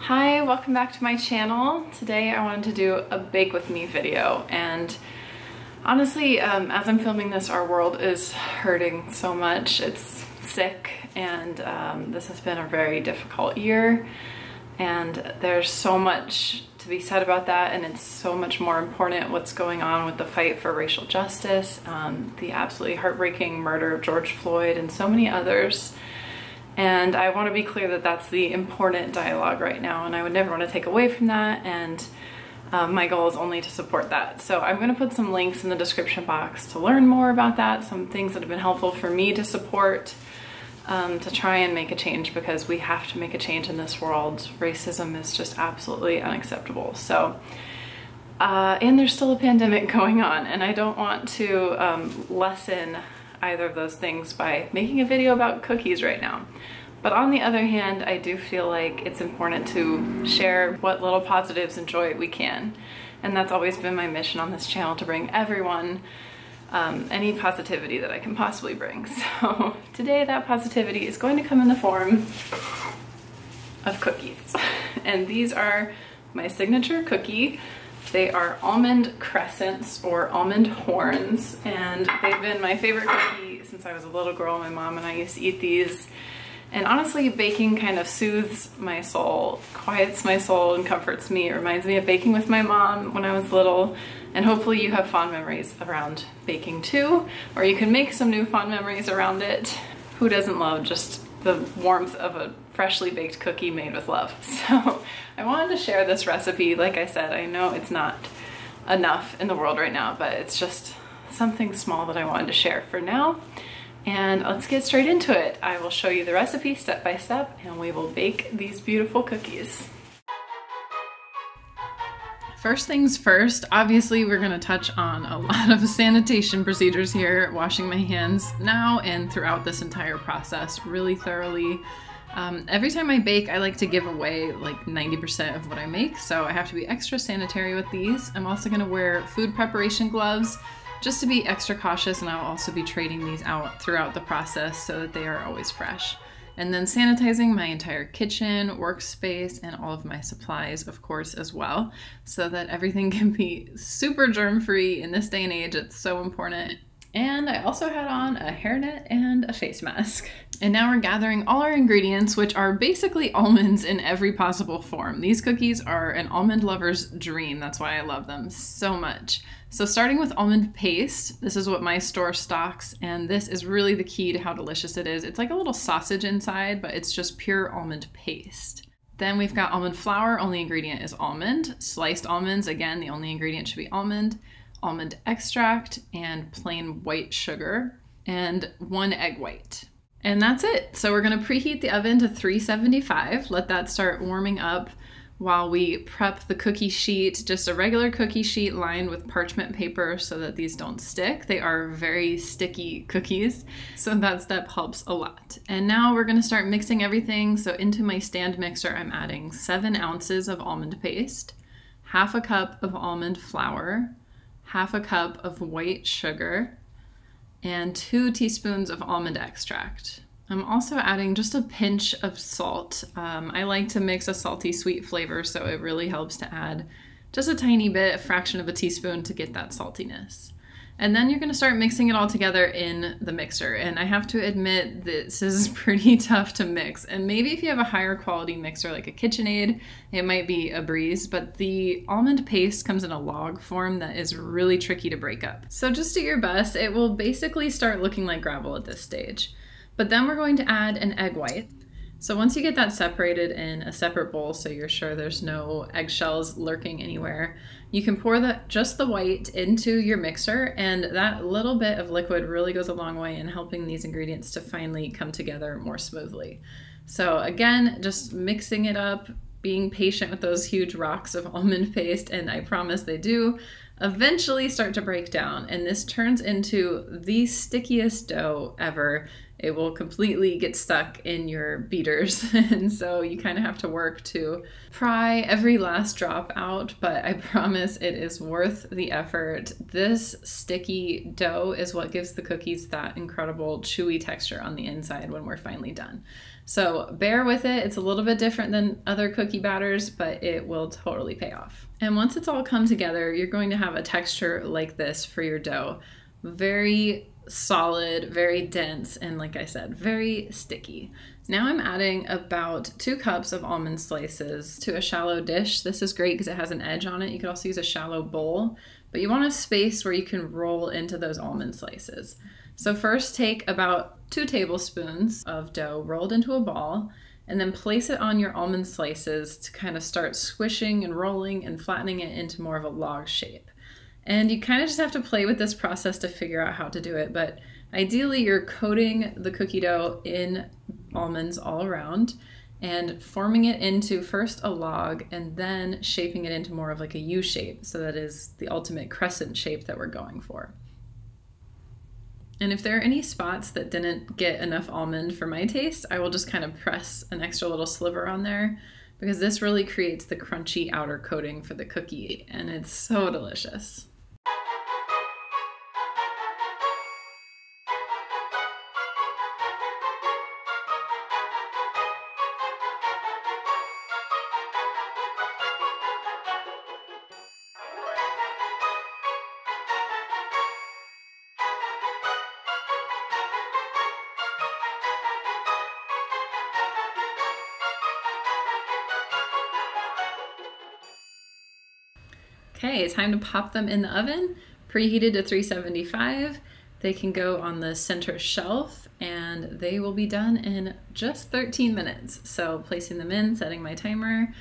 Hi, welcome back to my channel. Today I wanted to do a bake with me video, and honestly, as I'm filming this, our world is hurting so much. It's sick, and this has been a very difficult year, and there's so much to be said about that, and it's so much more important what's going on with the fight for racial justice, the absolutely heartbreaking murder of George Floyd, and so many others. And I want to be clear that that's the important dialogue right now, and I would never want to take away from that, and my goal is only to support that. So I'm going to put some links in the description box to learn more about that, some things that have been helpful for me to support, to try and make a change, because we have to make a change in this world. Racism is just absolutely unacceptable. So, and there's still a pandemic going on, and I don't want to lessen either of those things by making a video about cookies right now. But on the other hand, I do feel like it's important to share what little positives and joy we can. And that's always been my mission on this channel, to bring everyone any positivity that I can possibly bring. So today that positivity is going to come in the form of cookies. And these are my signature cookie. They are Almond Crescents or almond horns, and they've been my favorite cookie since I was a little girl. My mom and I used to eat these. And honestly, baking kind of soothes my soul, quiets my soul, and comforts me. It reminds me of baking with my mom when I was little, and hopefully you have fond memories around baking too, or you can make some new fond memories around it. Who doesn't love just the warmth of a freshly baked cookie made with love? So I wanted to share this recipe. Like I said, I know it's not enough in the world right now, but it's just something small that I wanted to share for now. And let's get straight into it. I will show you the recipe step by step, and we will bake these beautiful cookies. First things first, obviously we're gonna touch on a lot of sanitation procedures here, washing my hands now and throughout this entire process really thoroughly. Every time I bake, I like to give away like 90% of what I make, so I have to be extra sanitary with these. I'm also gonna wear food preparation gloves just to be extra cautious, and I'll also be trading these out throughout the process so that they are always fresh. And then sanitizing my entire kitchen, workspace, and all of my supplies, of course, as well, so that everything can be super germ-free. In this day and age, it's so important. And I also had on a hairnet and a face mask. And now we're gathering all our ingredients, which are basically almonds in every possible form. These cookies are an almond lover's dream. That's why I love them so much. So starting with almond paste, this is what my store stocks, and this is really the key to how delicious it is. It's like a little sausage inside, but it's just pure almond paste. Then we've got almond flour, only ingredient is almond. Sliced almonds, again, the only ingredient should be almond. Almond extract and plain white sugar, and 1 egg white. And that's it. So we're gonna preheat the oven to 375, let that start warming up while we prep the cookie sheet, just a regular cookie sheet lined with parchment paper so that these don't stick. They are very sticky cookies, so that step helps a lot. And now we're gonna start mixing everything. So into my stand mixer, I'm adding 7 ounces of almond paste, half a cup of almond flour, half a cup of white sugar, and 2 teaspoons of almond extract. I'm also adding just a pinch of salt. I like to mix a salty sweet flavor, so it really helps to add just a tiny bit, a fraction of a teaspoon, to get that saltiness. And then you're gonna start mixing it all together in the mixer. And I have to admit, this is pretty tough to mix. And maybe if you have a higher quality mixer like a KitchenAid, it might be a breeze, but the almond paste comes in a log form that is really tricky to break up. So just do your best. It will basically start looking like gravel at this stage. But then we're going to add an egg white. So once you get that separated in a separate bowl, so you're sure there's no eggshells lurking anywhere, you can pour just the white into your mixer, and that little bit of liquid really goes a long way in helping these ingredients to finally come together more smoothly. So again, just mixing it up, being patient with those huge rocks of almond paste, and I promise they do eventually start to break down, and this turns into the stickiest dough ever. it will completely get stuck in your beaters. And so you kind of have to work to pry every last drop out, but I promise it is worth the effort. This sticky dough is what gives the cookies that incredible chewy texture on the inside when we're finally done. So bear with it. It's a little bit different than other cookie batters, but it will totally pay off. And once it's all come together, you're going to have a texture like this for your dough. Very solid, very dense, and like I said, very sticky. Now I'm adding about 2 cups of almond slices to a shallow dish. This is great because it has an edge on it. You could also use a shallow bowl, but you want a space where you can roll into those almond slices. So first take about 2 tablespoons of dough rolled into a ball, and then place it on your almond slices to kind of start squishing and rolling and flattening it into more of a log shape. And you kind of just have to play with this process to figure out how to do it, but ideally you're coating the cookie dough in almonds all around and forming it into first a log and then shaping it into more of like a U shape, so that is the ultimate crescent shape that we're going for. And if there are any spots that didn't get enough almond for my taste, I will just kind of press an extra little sliver on there, because this really creates the crunchy outer coating for the cookie, and it's so delicious. Okay, time to pop them in the oven, preheated to 375. They can go on the center shelf and they will be done in just 13 minutes. So placing them in, setting my timer,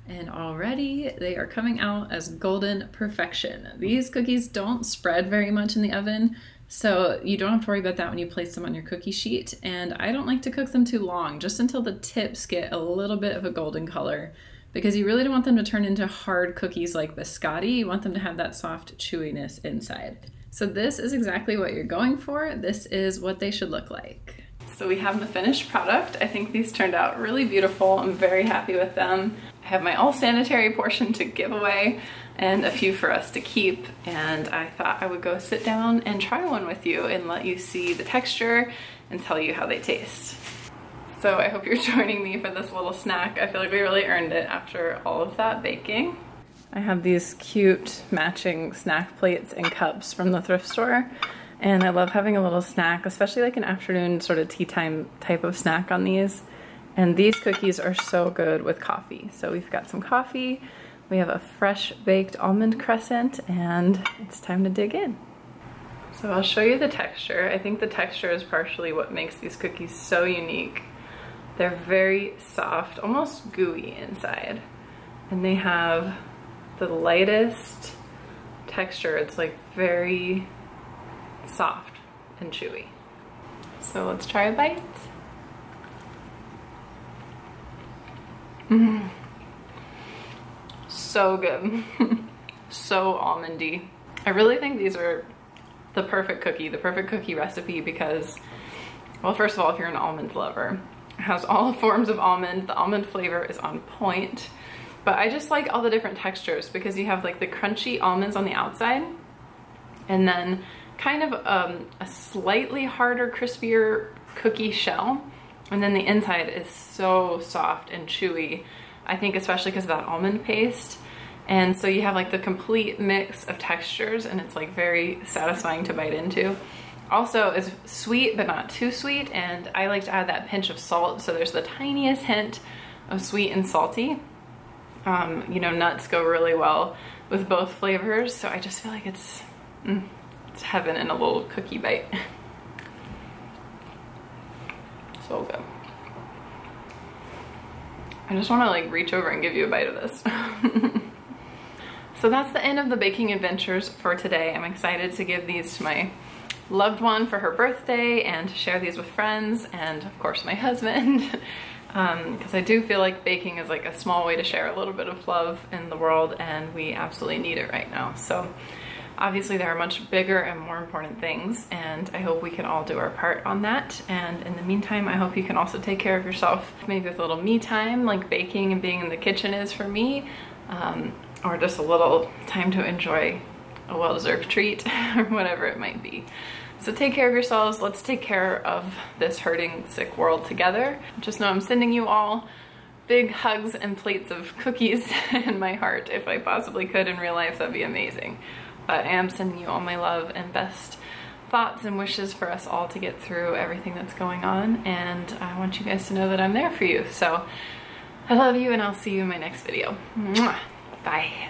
and already they are coming out as golden perfection. These cookies don't spread very much in the oven, so you don't have to worry about that when you place them on your cookie sheet. And I don't like to cook them too long, just until the tips get a little bit of a golden color, because you really don't want them to turn into hard cookies like biscotti. You want them to have that soft chewiness inside. So this is exactly what you're going for. This is what they should look like. So we have the finished product. I think these turned out really beautiful. I'm very happy with them. I have my all sanitary portion to give away and a few for us to keep. And I thought I would go sit down and try one with you and let you see the texture and tell you how they taste. So I hope you're joining me for this little snack. I feel like we really earned it after all of that baking. I have these cute matching snack plates and cups from the thrift store. And I love having a little snack, especially like an afternoon sort of tea time type of snack on these. And these cookies are so good with coffee. So we've got some coffee, we have a fresh baked almond crescent, and it's time to dig in. So I'll show you the texture. I think the texture is partially what makes these cookies so unique. They're very soft, almost gooey inside. And they have the lightest texture. It's like very soft and chewy. So let's try a bite. So good. So almondy. I really think these are the perfect cookie recipe because, well, first of all, if you're an almond lover, it has all forms of almond. The almond flavor is on point. But I just like all the different textures because you have like the crunchy almonds on the outside and then kind of a slightly harder, crispier cookie shell. And then the inside is so soft and chewy, I think especially because of that almond paste. And so you have like the complete mix of textures and it's like very satisfying to bite into. Also, it's sweet but not too sweet, and I like to add that pinch of salt, so there's the tiniest hint of sweet and salty. You know, nuts go really well with both flavors, so I just feel like it's heaven in a little cookie bite. So good. I just want to like reach over and give you a bite of this. So that's the end of the baking adventures for today. I'm excited to give these to my loved one for her birthday and to share these with friends and of course my husband, because I do feel like baking is like a small way to share a little bit of love in the world and we absolutely need it right now. So Obviously there are much bigger and more important things, and I hope we can all do our part on that. And in the meantime, I hope you can also take care of yourself, maybe with a little me time like baking and being in the kitchen is for me, or just a little time to enjoy a well-deserved treat or whatever it might be. So take care of yourselves. Let's take care of this hurting, sick world together. Just know I'm sending you all big hugs and plates of cookies in my heart. If I possibly could in real life, that'd be amazing. But I am sending you all my love and best thoughts and wishes for us all to get through everything that's going on. And I want you guys to know that I'm there for you. So I love you, and I'll see you in my next video. Mwah. Bye.